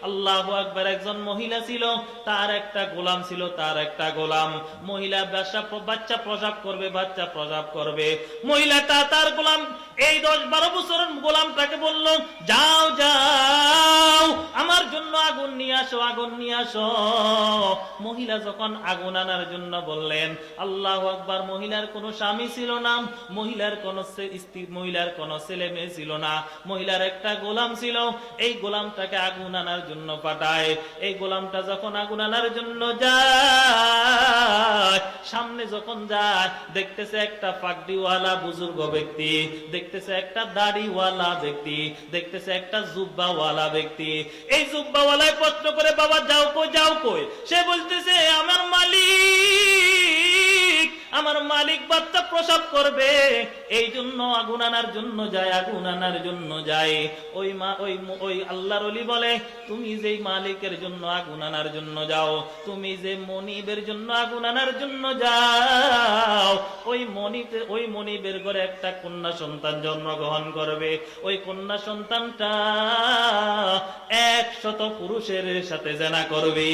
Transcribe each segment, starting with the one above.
আল্লাহু আকবার। একজন মহিলা ছিল, তার একটা গোলাম ছিল, তার একটা গোলাম। মহিলা বাচ্চা প্রসব করবে, বাচ্চা প্রসব করবে। মহিলাটা তার গোলাম এই 10-12 বছরের গোলামটাকে বলল, যাও যাও আমার জন্য আগুন নিয়ে আসো, আগুন নিয়ে আসো। মহিলা যখন আগুন আনার জন্য বললেন, আল্লাহু আকবার, মহিলার কোনো স্বামী ছিল না, মহিলার কোনো স্ত্রী, মহিলার কোনো ছেলে মেয়ে ছিল না, মহিলার একটা গোলাম ছিল। এই গোলামটাকে আগুন আনার জন্য পাঠায়। এই গোলামটা যখন আগুন আনার জন্য যায়, সামনে যখন যায় দেখতেছে একটা পাগড়িওয়ালা বুজুর্গ ব্যক্তি, দেখতেছে একটা দাড়িওয়ালা ব্যক্তি, দেখতেছে একটা জুব্বাওয়ালা ব্যক্তি। এই জুব্বাওয়ালায় প্রশ্ন করে, বাবা যাও কই, যাও কই? সে বলতেছে, আমার মালিক, আমার মালিক বাচ্চা প্রসব করবে, এই জন্য আগুন আনার জন্য যায়, আগুন আনার জন্য যায়। ওই আল্লাহর ওলি বলে, তুমি যেই মালিকের জন্য আগুন আনার জন্য যাও, তুমি যে মনিবের জন্য আগুন আনার জন্য যাও, ওই মনিবের ঘরে একটা কন্যা সন্তান জন্মগ্রহণ করবে। ওই কন্যা সন্তানটা 100 পুরুষের সাথে জিনা করবে।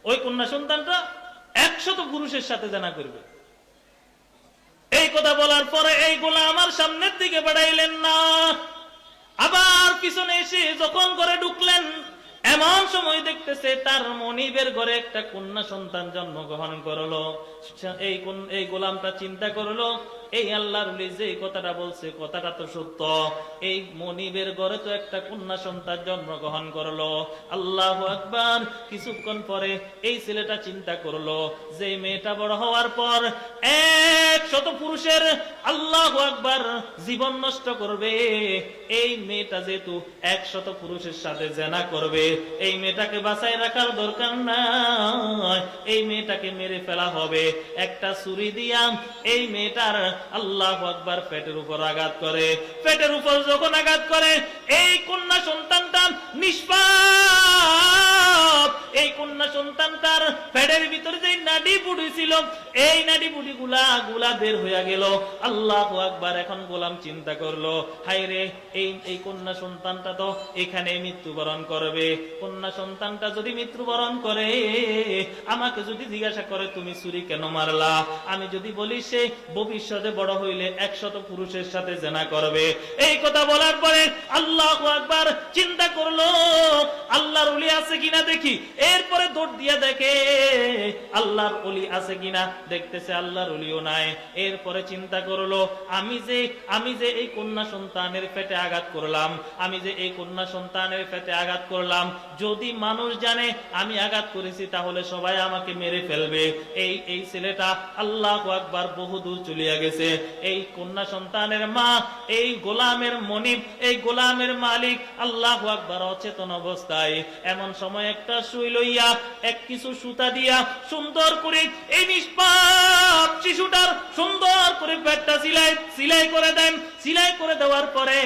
ওই কন্যা সন্তানটা 100 পুরুষের সাথে জিনা করবে। এই কথা বলার পরে এই গোলাম আমার সামনের দিকে বাড়াইলেন না, আবার পিছনে এসে যখন ঘরে ঢুকলেন, এমন সময় দেখতেছে তার মনিবের ঘরে একটা কন্যা সন্তান জন্মগ্রহণ করলো। এই গোলামটা চিন্তা করলো, এই আল্লাহর ওলি যে কথাটা বলছে কথাটা তো সত্য, এই মনিবের ঘরে তো একটা কন্যা সন্তান জন্মগ্রহণ করলো। আল্লাহু আকবার। কিছুক্ষণ পরে এই ছেলেটা চিন্তা করলো, যে মেয়েটা বড় হওয়ার পর 100 পুরুষের, আল্লাহু আকবার, জীবন নষ্ট করবে, এই মেয়েটা যেহেতু 100 পুরুষের সাথে জিনা করবে, এই মেয়েটাকে বাঁচায় রাখার দরকার নাই, এই মেয়েটাকে মেরে ফেলা হবে। একটা ছুরি দিয়া এই মেয়েটার, আল্লাহু আকবার, পেটের উপর আঘাত করে। পেটের উপর যখন আঘাত করে, এই কন্যা সন্তানটা নিষ্পাপ, এই কন্যা সন্তানটার পেটের ভিতরে যে নাডি বুড়ি ছিল, এই নাডি বুড়ি গুলা বের হয়ে গেল। আল্লাহু আকবার। এখন গোলাম চিন্তা করলো, হায় রে, এই কন্যা সন্তানটা তো এখানে মৃত্যুবরণ করবে। কন্যা সন্তানটা যদি মৃত্যুবরণ করে, আমাকে যদি জিজ্ঞাসা করে তুমি ছুরি কেন মারলা, আমি যদি বলি সে ভবিষ্যতে বড় হইলে 100 পুরুষের সাথে জিনা করবে। এই কথা বলার পরে আল্লাহু আকবার চিন্তা করলো, আল্লাহর ওলি আছে কিনা দেখি। এরপরে দৌড় দিয়ে দেখে আল্লাহর ওলি আছে কিনা, দেখতেছে আল্লাহর ওলিও নাই। এরপরে চিন্তা করলো, আমি যে এই কন্যা সন্তানের পেটে আঘাত করলাম, আমি যে এই কন্যা সন্তানের পেটে আঘাত করলাম, যদি মানুষ জানে আমি আঘাত করেছি তাহলে সবাই আমাকে মেরে ফেলবে। এই ছেলেটা, আল্লাহু আকবার, বহুদূর চলিয়া গেছে। এই কন্যা সন্তানের মা, এই গোলামের মনিব, এই গোলামের মালিক, আল্লাহু আকবার, অচেতন অবস্থায়। এমন সময় একটা সুই লইয়া কিছু সুতা দিয়া সুন্দর করে এই নিষ্পাপ শিশুটার সুন্দর করে পেটটা সিলাই করে দেন। সিলাই করে দেওয়ার পরে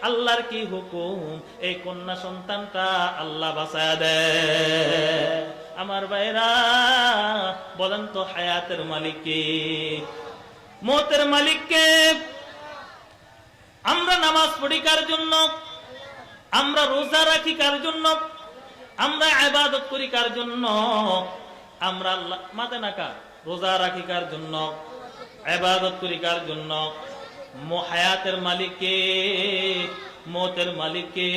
আল্লাহর কি হুকুম, এই কন্যা সন্তানটা আল্লাহ বাঁচায়া দেয়। আমার ভাইরা বলেন তো, হায়াতের মালিক কে? মওতের মালিক কে? আমরা নামাজ পড়ি কার জন্য? আমরা রোজা রাখি কার জন্য? আমরা ইবাদত করি কার জন্য? আমরা আল্লাহ মাতে নাকা রোজা রাখি কার জন্য? ইবাদত করি কার জন্য? হায়াতের মালিক কে? মওতের মালিক কে?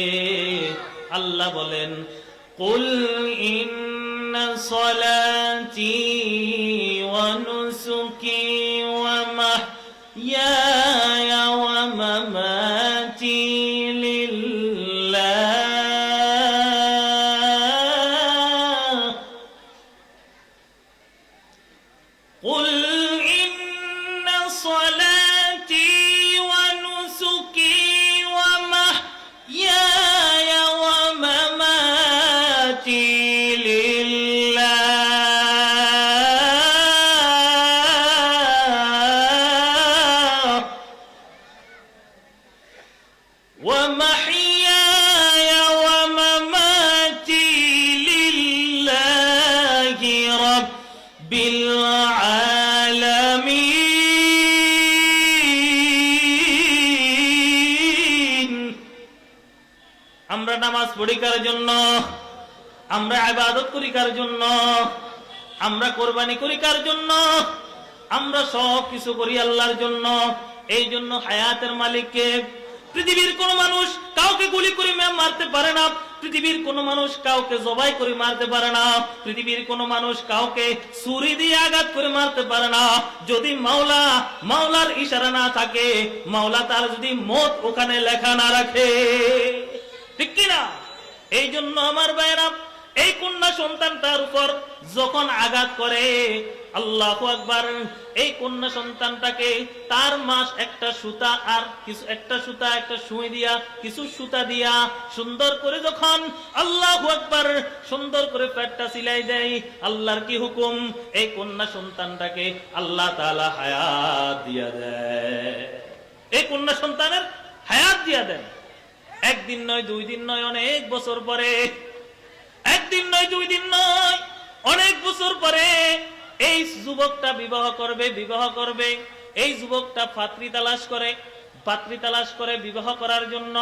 আল্লাহ বলেন, কুল ইন্না সলাতি ওয়া নুসুকি ওয়া মাহইয়ায়া ওয়া মামাতি লিল্লাহ। কুল ইন্না সলাতি ওয়া নুসুকি ওয়া মাহইয়ায়া ওয়া মামাতি লিল্লাহ পড়ি কার জন্য? আমরা ইবাদত করি কার জন্য? আমরা কোরবানি করি কার জন্য? আমরা সব কিছু করি আল্লাহর জন্য। এই জন্য হায়াতের মালিককে। পৃথিবীর কোন মানুষ কাউকে গুলি করে মারতে পারে না, পৃথিবীর কোন মানুষ কাউকে জবাই করে মারতে পারে না, পৃথিবীর কোন মানুষ কাউকে ছুরি দিয়ে আঘাত করে মারতে পারে না, যদি মাওলার ইশারা না থাকে, মাওলা তার যদি মত ওখানে লেখা না রাখে। ঠিক কিনা? এই জন্য আমার ভাইরা, এই কন্যা সন্তানটার উপর যখন আঘাত করে, আল্লাহু আকবার, এই কন্যা সন্তানটাকে তার মাস একটা সুতা আর একটা সুই দিয়া, কিছু সুতা দিয়া সুন্দর করে যখন আল্লাহু আকবার সুন্দর করে পেটটা সিলাই দেয়, আল্লাহর কি হুকুম, এই কন্যা সন্তানটাকে আল্লাহ তাআলা হায়াত দিয়া দেয়। এই কন্যা সন্তানের হায়াত দিয়া দেন। একদিন নয়, দুই দিন নয়, অনেক বছর পরে, একদিন নয়, দুই দিন নয়, অনেক বছর পরে এই যুবকটা বিবাহ করবে। এই যুবকটা পাত্রী তালাশ করে বিবাহ করার জন্য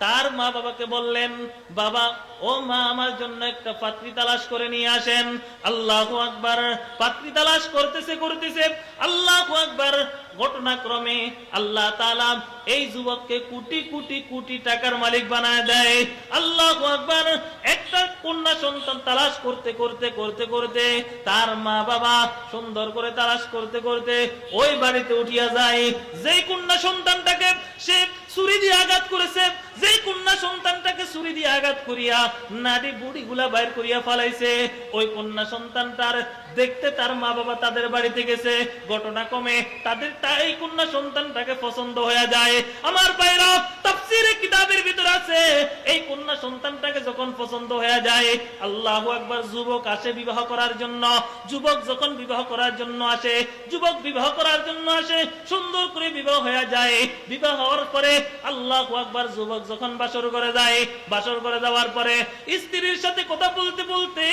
তার মা বাবাকে বললেন, বাবা, ও মা, আমার জন্য একটা পাত্রী তালাশ করে নিয়ে আসেন। আল্লাহু আকবার। পাত্রী তালাশ করতেছে আল্লাহু আকবার, ঘটনাক্রমে আল্লাহ তাআলা এই যুবককে কোটি কোটি কোটি টাকার মালিক বানায় দেয়। আল্লাহু আকবার। একটা কন্যা সন্তান তালাশ করতে তার মা বাবা সুন্দর করে তালাশ করতে ওই বাড়িতে উঠিয়া যায়। যেই কন্যা সন্তানটাকে সে ছুরি দিয়ে আঘাত করেছে, যেই কন্যা সন্তানটাকে ছুরি দিয়ে আঘাত করিয়া নাড়ি বুড়ি গুলা বাইর করিয়া ফালাইছে, ওই কন্যা সন্তানটার দেখতে তার মা বাবা তাদের বাড়িতে গেছে। ঘটনা কমে এই কন্যা সন্তানটাকে পছন্দ হয়ে যায়। আমার ভাইরা, তাফসীরে কিতাবের ভিতর আছে, এই কন্যা সন্তানটাকে যখন পছন্দ হয়ে যায়, আল্লাহু আকবার, যুবক আসে বিবাহ করার জন্য। যুবক যখন বিবাহ করার জন্য আসে, সুন্দর করে বিবাহ হয়ে যায়। বিবাহ হওয়ার পরে আল্লাহু আকবার, যুবক যখন বাসর করে যায়, বাসর করে যাওয়ার পরে স্ত্রীর সাথে কথা বলতে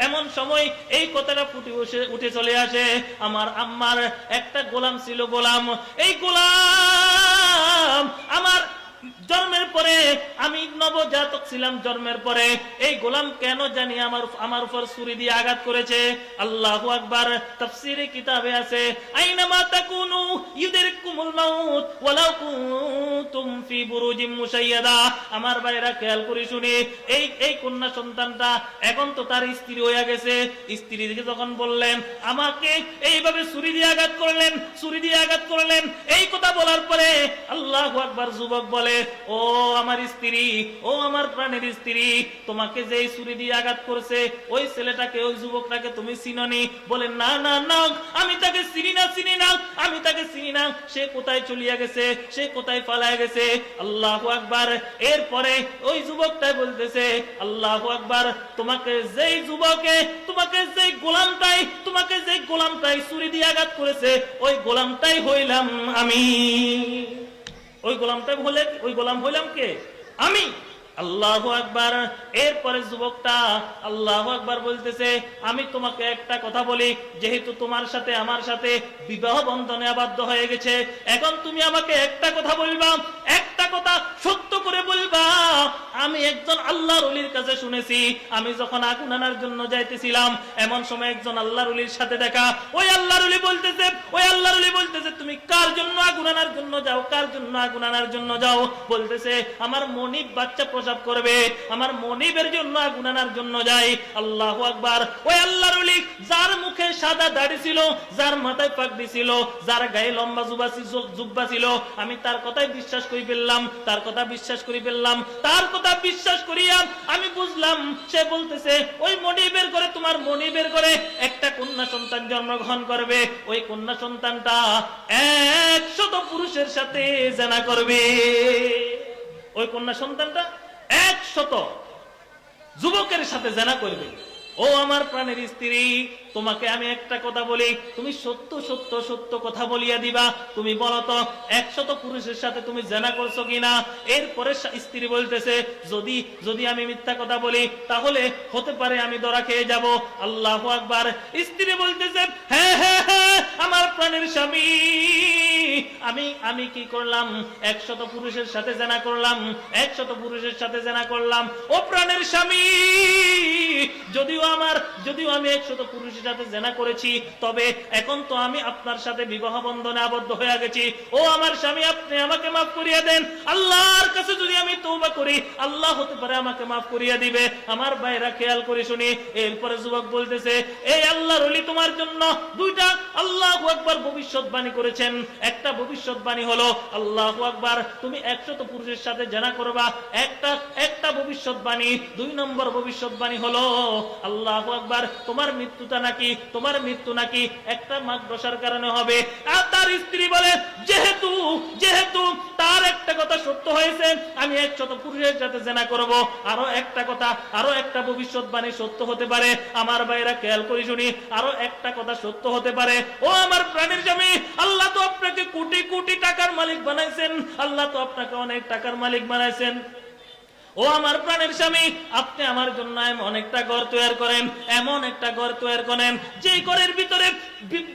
এমন সময় এই কথাটা উঠে চলে আসে, আমার আম্মার একটা গোলাম ছিল, এই গোলাম আমার জন্মের পরে, আমি নবজাতক ছিলাম, জন্মের পরে এই গোলাম কেন জানি আমার উপর ছুরি দিয়ে আঘাত করেছে। আল্লাহু আকবার। তাফসীরে কিতাবে আছে, আইনামা তাকুনু ইউদরিকুমুল মাউত ওয়ালাউ কুনতুম ফি বুরুজিম মুশাইয়াদা। আমার ভাইরা, খেয়াল করে শুনি, এই কন্যা সন্তানটা এখন তো তার স্ত্রী হয়ে গেছে। স্ত্রীকে যখন বললেন, আমাকে এইভাবে ছুরি দিয়ে আঘাত করলেন, এই কথা বলার পরে আল্লাহু আকবার, যুবক বলে, ও আমার স্ত্রী, ও আমার প্রাণের স্ত্রী, তোমাকে যে ছুরি দিয়ে আঘাত করেছে ওই ছেলেটাকে, ওই যুবকটাকে তুমি চিনোনি? বলে, না, আমি তাকে চিনি না, সে কোথায় চলিয়া গেছে, সে কোথায় পালায় গেছে। আল্লাহু আকবার। এরপরে ওই যুবকটাই বলতেছে, আল্লাহু আকবার, তোমাকে যেই গোলামটাই ছুরি দিয়ে আঘাত করেছে, ওই গোলামটাই হইলাম আমি। ওই গোলাম হইলাম কে? আমি। আল্লাহু আকবার। এরপরে যুবকটা আল্লাহু আকবার বলতেছে, আমি তোমাকে একটা কথা বলি, যেহেতু তোমার সাথে আমার সাথে বিবাহ বন্ধনে আবদ্ধ হয়ে গেছে, এখন তুমি আমাকে একটা কথা বলবা, একটা কথা সত্য করে বলবা। আমি একজন আল্লাহর ওলির কাছে শুনেছি, আমি যখন আগুন আনার জন্য যাইতেছিলাম, এমন সময় একজন আল্লাহর ওলির সাথে দেখা। ওই আল্লাহর ওলি বলতেছে, তুমি কার জন্য আগুন আনার জন্য যাও? বলতেছে, আমার মনিব বাচ্চা প্রসব করবে, আমার মনিবের জন্য আগুন আনার জন্য যাই। আল্লাহু আকবার। ওই আল্লাহর ওলি, যার মুখে সাদা দাড়ি ছিল, যার মাথায় পাগড়ি ছিল, যার গায়ে লম্বা জুব্বা ছিল, আমি তার কথাই বিশ্বাস করে ফেললাম, তার কথা বিশ্বাস করিয়া আমি বুঝলাম সে বলতেছে, ওই মনিবের ঘরে, তোমার মনিবের ঘরে একটা কন্যা সন্তান জন্মগ্রহণ করবে, ওই কন্যা সন্তানটা 100 পুরুষের সাথে জিনা করবে। ওই কন্যা সন্তানটা 100 যুবকের সাথে জিনা করবে। ও আমার প্রাণের স্ত্রী, তোমাকে আমি একটা কথা বলি, তুমি সত্য কথা বলিয়া দিবা। তুমি বলো তো, 100 পুরুষের সাথে তুমি জিনা করছো কিনা? এরপরে স্ত্রী বলতেছে, যদি আমি মিথ্যা কথা বলি, তাহলে হতে পারে আমি ধরা খেয়ে যাব। আল্লাহু আকবার। স্ত্রী বলতেছে, হ্যাঁ, আমার প্রাণের স্বামী, আমি কি করলাম? 100 পুরুষের সাথে জেনা করলাম, 100 পুরুষের সাথে জেনা করলাম। ও প্রাণের স্বামী, যদিও আমি 100 পুরুষের সাথে জেনা করেছি, তবে এখন তো আমি আপনার সাথে বিবাহ বন্ধনে আবদ্ধ হয়ে গেছি। ও আমার স্বামী, আপনি আমাকে মাফ করিয়ে দেন। আল্লাহর কাছে যদি আমি তওবা করি, আল্লাহ হতে পারে আমাকে মাফ করিয়ে দিবে। আমার ভাইরা খেয়াল করে শুনি। এরপরে যুবক বলতেছে, এই আল্লাহর ওলি তোমার জন্য 2টা আল্লাহু আকবার ভবিষ্যৎবাণী করেছেন। একটা ভবিষ্যৎবাণী হলো আল্লাহু আকবার, তুমি 100 পুরুষের সাথে জেনা করবা, একটা ভবিষ্যৎবাণী। 2 নম্বর ভবিষ্যৎবাণী হলো আল্লাহু আকবার, তোমার মৃত্যু নাকি একটা মাদ্রাসার কারণে হবে। আর তার স্ত্রী বলে, যেহেতু তার একটা কথা সত্য হয়েছে, আমি 100 পুরুষের সাথে জেনা করব, আরো একটা ভবিষ্যৎবাণী সত্য হতে পারে। আমার ভাইরা খেয়াল করে শুনি, আরো একটা কথা সত্য হতে পারে। ও আমার প্রাণের স্বামী, আল্লাহ তো আপনাকে কোটি কোটি টাকার মালিক বানাইছেন, আল্লাহ তো আপনাকে অনেক টাকার মালিক বানাইছেন। ও আমার প্রাণের স্বামী, আপনি আমার জন্য এমন একটা ঘর তৈরি করেন, যেই ঘরের ভিতরে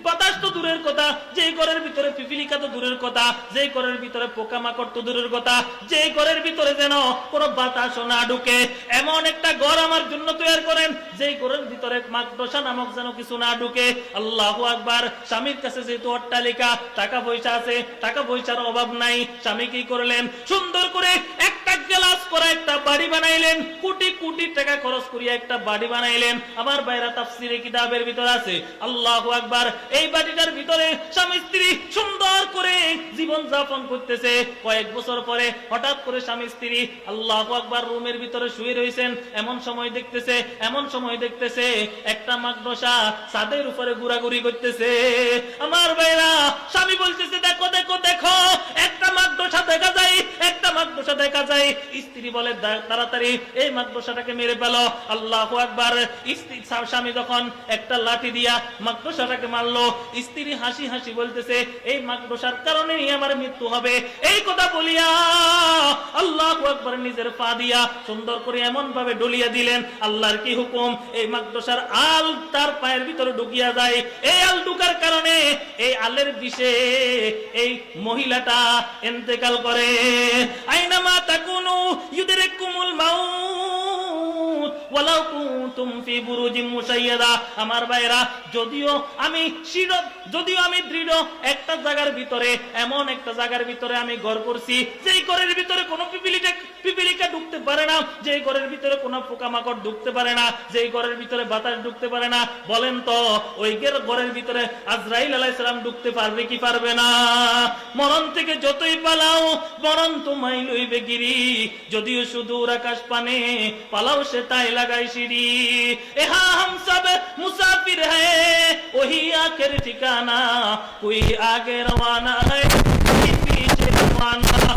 বাতাস তো দূরের কথা, যেই ঘরের ভিতরে পিপিলিকা তো দূরের কথা, যেই ঘরের ভিতরে পোকামাকড় তো দূরের কথা, যেই ঘরের ভিতরে যেন কোনো বাতাসও না ঢুকে, এমন একটা ঘর আমার জন্য তৈরি করেন, যেই ঘরের ভিতরে মাকড়সা নামক যেন কিছু না ঢুকে। আল্লাহু আকবার। স্বামীর কাছে যেহেতু অট্টালিকা, টাকা পয়সা আছে, টাকা পয়সার অভাব নাই, স্বামী কি করলেন? সুন্দর করে একটা গ্লাস করে একটা বাড়ি বানাইলেন, কোটি কোটি টাকা খরচ করিয়া একটা বাড়ি বানাইলেন। আমার বাইরা তাফসিরে কিতাবের ভিতর আছে, আল্লাহু আকবার, এই বাড়িটার ভিতরে স্বামী স্ত্রী সুন্দর করে জীবন যাপন করতেছে। কয়েক বছর পরে হঠাৎ করে স্বামী স্ত্রী আল্লাহু আকবার রুমের ভিতরে শুয়ে রয়েছেন। এমন সময় দেখতেছে একটা মাকড়সা ছাদের উপরে ঘোরাঘুরি করতেছে। আমার ভাইরা, স্বামী বলতেছে, দেখো একটা মাকড়সা দেখা যায়। স্ত্রী বলে, তাড়াতাড়ি এই মাকড়সাটাকে মেরে ফেলো। আল্লাহু আকবার। স্বামী যখন একটা লাঠি দিয়া মাকড়সাটাকে মারলো, স্ত্রী হাসি হাসি বলতেছে, এই মাকড়সার কারণেই আমার মৃত্যু হবে। এই কথা বলিয়া আল্লাহু আকবার নিজের পা দিয়া সুন্দর করে এমন ভাবে ডলিয়া দিলেন, আল্লাহর কি হুকুম, এই মাকড়সার আল তার পায়ের ভিতরে ঢুকিয়া যায়। এই আল ঢুকার কারণে এই আলের বিষে এই মহিলাটা ইন্তেকাল করে। আইনামা তাকুনু ইউদরিকুমুল মাউত ওয়ালাউ কুনতুম ফি বুরুজিম মুশাইয়াদা। আমার ভাইরা, যদিও আমি দৃঢ় একটা জায়গার ভিতরে, এমন একটা জায়গার ভিতরে আমি ঘর করছি, যেই ঘরের ভিতরে কোনো পিপিলিকা ঢুকতে পারে না, যেই ঘরের ভিতরে কোনো পোকামাকড় ঢুকতে পারে না, যেই ঘরের ভিতরে বাতাস ঢুকতে পারে না, বলেন তো ওই ঘরের ভিতরে আজরাইল আলাইহিস সালাম ঢুকতে পারবে কি পারবে না? মরণ থেকে যতই পালাও, মরণ তোমায় লইবে গিরি, যদিও সুদূর আকাশ পানে পালাও সে তাই লাগাই সিঁড়ি। এহা হাম সব মুসাফির হ্যায়, ওহি আখের ঠিকানা, কোই আগে রওয়ানা হ্যায়, কোই পিছে রওয়ানা।